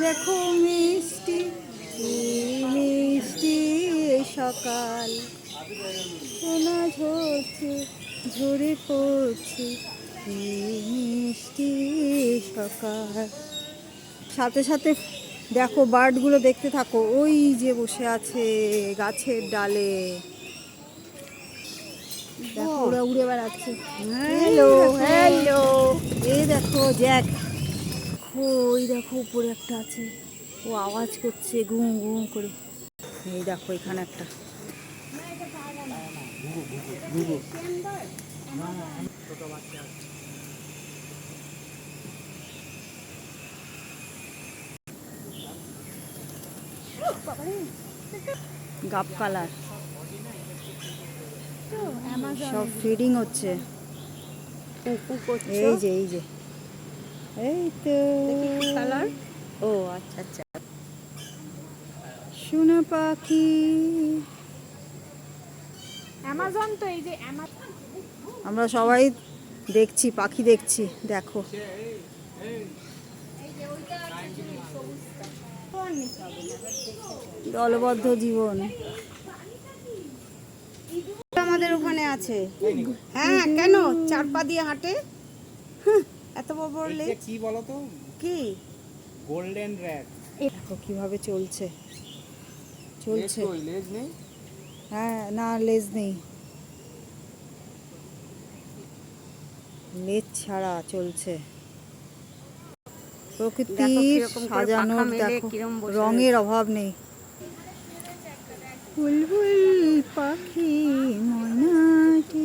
দেখো মিষ্টি মিষ্টি সকাল, সোনা ঝরছে ঝরে পড়ছে মিষ্টি সকাল। সাথে সাথে দেখো বার্ডগুলো দেখতে থাকো, ওই যে বসে আছে গাছের ডালে, দেখো ওরা উড়ে বেড়াচ্ছে। হ্যালো হ্যালো, এই দেখো জ্যাক, ওই দেখো উপরে একটা আছে, ও আওয়াজ করছে ঘুম ঘুম করে। এই দেখো এখানে একটা গাব কালার, সব ফিডিং হচ্ছে। এই যে এই যে এই তো কালার। ও আচ্ছা আচ্ছা, সোনা পাখি। অ্যামাজন তো, এই যে আমরা সবাই দেখছি পাখি দেখছি, দেখো দলবদ্ধ জীবন আমাদের ওখানে আছে। হ্যাঁ কেন, চার পা দিয়ে হাঁটে, এত বড় বড় লেজ। কি বলো তো, কি গোল্ডেন র‍্যাট। দেখো কিভাবে চলছে চলছে। লেজ নেই, হ্যাঁ না লেজ নেই, লেজ ছাড়া চলছে। প্রকৃতির সাজানোর দেখো রঙের অভাব নেই। বুলবুল পাখি ময়নাটি